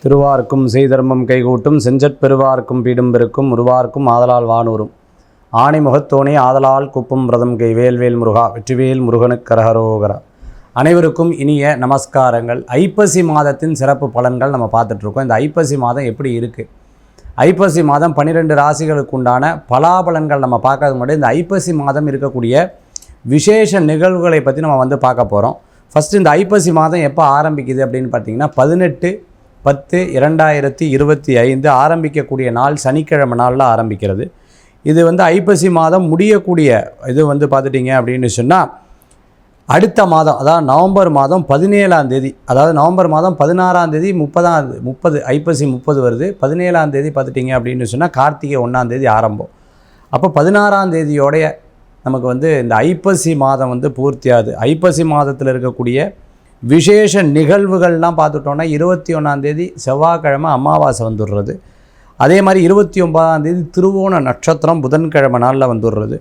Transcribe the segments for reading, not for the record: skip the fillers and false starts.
திருவார்க்கும் செய்தர்மம் கைகூட்டும் செஞ்சற்பெருவார்க்கும் பீடும் பெருக்கும் உருவார்க்கும் ஆதலால் வானூரும் ஆணை முகத்தோனே ஆதலால் குப்பும் பிரதம் கை வேல்வேல் முருகா வெற்றிவேல் முருகனுக்கு கரஹரோகரா. அனைவருக்கும் இனிய நமஸ்காரங்கள். ஐப்பசி மாதத்தின் சிறப்பு பலன்கள் நம்ம பார்த்துட்ருக்கோம். இந்த ஐப்பசி மாதம் எப்படி இருக்குது, ஐப்பசி மாதம் 12 ராசிகளுக்கு உண்டான பலாபலன்கள் நம்ம பார்க்கறது முன்னாடி இந்த ஐப்பசி மாதம் இருக்கக்கூடிய விசேஷ நிகழ்வுகளை பற்றி நம்ம பார்க்க போகிறோம். ஃபஸ்ட்டு இந்த ஐப்பசி மாதம் எப்போ ஆரம்பிக்குது அப்படின்னு பார்த்தீங்கன்னா 18/10/2025 ஆரம்பிக்கக்கூடிய நாள் சனிக்கிழமை நாளில் ஆரம்பிக்கிறது. இது ஐப்பசி மாதம் முடியக்கூடிய இது பார்த்துட்டிங்க அப்படின்னு சொன்னால் அடுத்த மாதம், அதாவது நவம்பர் மாதம் 17ஆம் தேதி, அதாவது நவம்பர் மாதம் 16ஆம் தேதி 30 ஐப்பசி 30 வருது. 17ஆம் தேதி பார்த்துட்டிங்க அப்படின்னு சொன்னால் கார்த்திகை 1ஆம் தேதி ஆரம்பம். அப்போ 16ஆம் தேதியோடைய நமக்கு இந்த ஐப்பசி மாதம் பூர்த்தியாகுது. ஐப்பசி மாதத்தில் இருக்கக்கூடிய விசேஷ நிகழ்வுகள்லாம் பார்த்துட்டோன்னா 21ஆம் தேதி செவ்வாய்க்கிழமை அமாவாசை வந்துடுறது. அதே மாதிரி 29ஆம் தேதி திருவோண நட்சத்திரம் புதன்கிழமை நாளில் வந்துடுறது.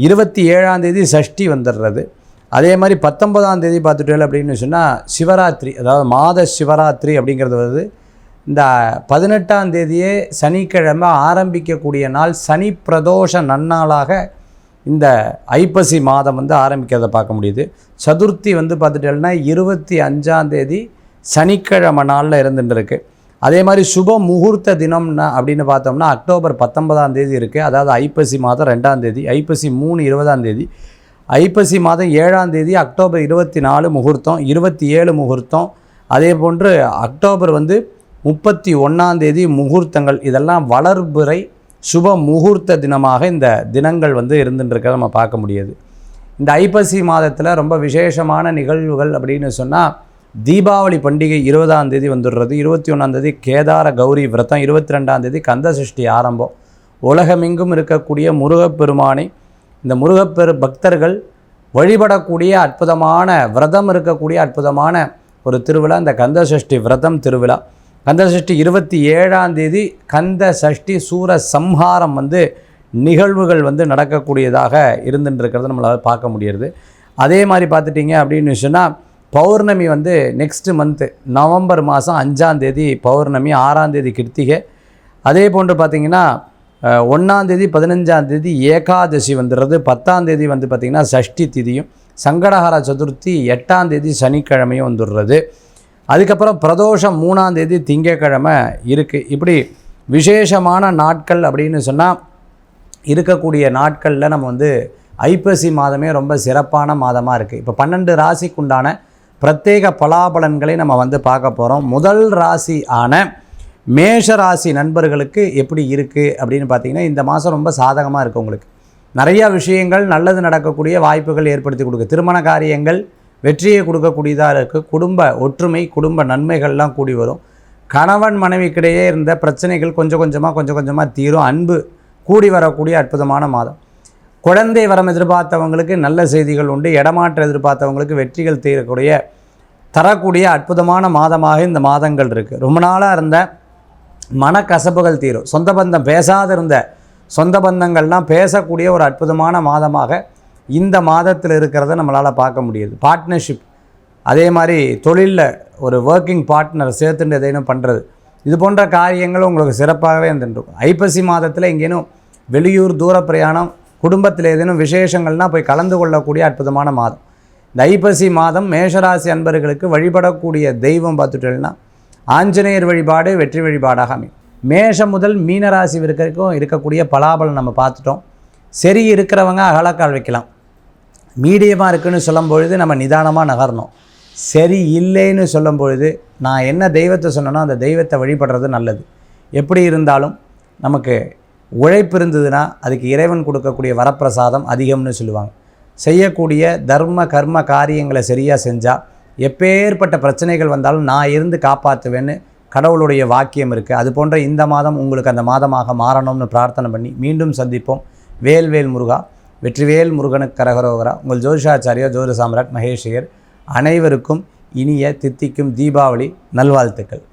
27ஆம் தேதி சஷ்டி வந்துடுறது. அதே மாதிரி 19ஆம் தேதி பார்த்துட்டோம் அப்படின்னு சொன்னால் சிவராத்திரி, அதாவது மாத சிவராத்திரி அப்படிங்கிறது இந்த 18ஆம் தேதியே சனிக்கிழமை ஆரம்பிக்கக்கூடிய நாள் சனி பிரதோஷ நன்னாளாக இந்த ஐப்பசி மாதம் ஆரம்பிக்கிறத பார்க்க முடியுது. சதுர்த்தி பார்த்துட்டேன்னா 25ஆம் தேதி சனிக்கிழமை நாளில் இருந்துருக்கு. அதே மாதிரி சுப முகூர்த்த தினம்னா அப்படின்னு பார்த்தோம்னா அக்டோபர் 19ஆம் தேதி இருக்குது. அதாவது ஐப்பசி மாதம் 2ஆம் தேதி, ஐப்பசி 3 20ஆம் தேதி, ஐப்பசி மாதம் 7ஆம் தேதி அக்டோபர் 24 முகூர்த்தம், 27 முகூர்த்தம். அதே போன்று அக்டோபர் 31ஆம் தேதி முகூர்த்தங்கள். இதெல்லாம் வளர்பிறை சுப முகூர்த்த தினமாக இந்த தினங்கள் இருந்துட்டுருக்கிறத நம்ம பார்க்க முடியுது. இந்த ஐப்பசி மாதத்தில் ரொம்ப விசேஷமான நிகழ்வுகள் அப்படின்னு சொன்னால் தீபாவளி பண்டிகை 20ஆம் தேதி வந்துடுறது. 21ஆம் தேதி கேதார கௌரி விரதம், 22ஆம் தேதி கந்த சஷ்டி ஆரம்பம். உலகமெங்கும் இருக்கக்கூடிய முருகப்பெருமானை இந்த பக்தர்கள் வழிபடக்கூடிய அற்புதமான விரதம் இருக்கக்கூடிய அற்புதமான ஒரு திருவிழா இந்த கந்த சஷ்டி விரதம் திருவிழா. கந்த சஷ்டி 27ஆம் தேதி கந்த சஷ்டி சூர சம்ஹாரம் நிகழ்வுகள் நடக்கக்கூடியதாக இருந்துட்டுருக்கிறத நம்மளால் பார்க்க முடியுது. அதே மாதிரி பார்த்துட்டிங்க அப்படின்னு சொன்னால் பௌர்ணமி நெக்ஸ்ட் மந்த்து நவம்பர் மாதம் 5ஆம் தேதி பௌர்ணமி, 6ஆம் தேதி கிருத்திகை. அதே போன்று பார்த்திங்கன்னா 1ஆம் தேதி 15ஆம் தேதி ஏகாதசி வந்துடுறது. 10ஆம் தேதி பார்த்திங்கன்னா சஷ்டி திதியும், சங்கடஹர சதுர்த்தி 8ஆம் தேதி சனிக்கிழமையும் வந்துடுறது. அதுக்கப்புறம் பிரதோஷம் 3ஆம் தேதி திங்கக்கிழமை இருக்குது. இப்படி விசேஷமான நாட்கள் அப்படின்னு சொன்னால் இருக்கக்கூடிய நாட்களில் நம்ம ஐப்பசி மாதமே ரொம்ப சிறப்பான மாதமாக இருக்குது. இப்போ 12 ராசிக்குண்டான பிரத்யேக பலாபலன்களை நம்ம பார்க்க போகிறோம். முதல் ராசி ஆன மேஷ ராசி நண்பர்களுக்கு எப்படி இருக்குது அப்படின்னு பார்த்திங்கன்னா இந்த மாதம் ரொம்ப சாதகமாக இருக்குது. உங்களுக்கு நிறையா விஷயங்கள் நல்லது நடக்கக்கூடிய வாய்ப்புகள் ஏற்படுத்தி கொடுக்கு. திருமண காரியங்கள் வெற்றியை கொடுக்கக்கூடியதாக இருக்குது. குடும்ப ஒற்றுமை, குடும்ப நன்மைகள்லாம் கூடி வரும். கணவன் மனைவிக்கிடையே இருந்த பிரச்சனைகள் கொஞ்சம் கொஞ்சமாக தீரும். அன்பு கூடி வரக்கூடிய அற்புதமான மாதம். குழந்தை வரம் எதிர்பார்த்தவங்களுக்கு நல்ல செய்திகள் உண்டு. இடமாற்றம் எதிர்பார்த்தவங்களுக்கு வெற்றிகள் தரக்கூடிய அற்புதமான மாதமாக இந்த மாதங்கள் இருக்குது. ரொம்ப நாளாக இருந்த மனக்கசப்புகள் தீரும். சொந்த பந்தம் பேசாத இருந்த சொந்த பந்தங்கள்லாம் பேசக்கூடிய ஒரு அற்புதமான மாதமாக இந்த மாதத்தில் இருக்கிறத நம்மளால் பார்க்க முடியுது. பார்ட்னர்ஷிப், அதே மாதிரி தொழிலில் ஒரு ஒர்க்கிங் பார்ட்னர் சேர்த்துட்டு எதையும் பண்ணுறது, இது போன்ற காரியங்களும் உங்களுக்கு சிறப்பாகவே இருந்துருக்கும். ஐப்பசி மாதத்தில் எங்கேனும் வெளியூர் தூர பிரயாணம், குடும்பத்தில் ஏதேனும் விசேஷங்கள்னால் போய் கலந்து கொள்ளக்கூடிய அற்புதமான மாதம் இந்த ஐப்பசி மாதம். மேஷராசி அன்பர்களுக்கு வழிபடக்கூடிய தெய்வம் பார்த்துட்டோம்னா ஆஞ்சநேயர் வழிபாடு வெற்றி வழிபாடாக அமையும். மேஷம் முதல் மீனராசி வரைக்கும் இருக்கக்கூடிய பலாபலம் நம்ம பார்த்துட்டோம். சரி இருக்கிறவங்க அகலக்கால் வைக்கலாம். மீடியமாக இருக்குதுன்னு சொல்லும் பொழுது நம்ம நிதானமாக நகரணும். சரி இல்லைன்னு சொல்லும் பொழுது நான் என்ன தெய்வத்தை சொன்னனோ அந்த தெய்வத்தை வழிபடுறது நல்லது. எப்படி இருந்தாலும் நமக்கு உழைப்பு இருந்ததுன்னா அதுக்கு இறைவன் கொடுக்கக்கூடிய வரப்பிரசாதம் அதிகம்னு சொல்லுவாங்க. செய்யக்கூடிய தர்ம கர்ம காரியங்களை சரியாக செஞ்சால் எப்பேற்பட்ட பிரச்சனைகள் வந்தாலும் நான் இருந்து காப்பாற்றுவேன்னு கடவுளுடைய வாக்கியம் இருக்குது. அது போன்ற இந்த மாதம் உங்களுக்கு அந்த மாதமாக மாறணும்னு பிரார்த்தனை பண்ணி மீண்டும் சந்திப்போம். வேல்வேல் முருகா வெற்றிவேல் முருகனுக்கு கரகரோகரா. உங்கள் ஜோதிஷாச்சாரியா ஜோதிட சாம்ராட் மகேஷ் ஐயர். அனைவருக்கும் இனிய தித்திக்கும் தீபாவளி நல்வாழ்த்துக்கள்.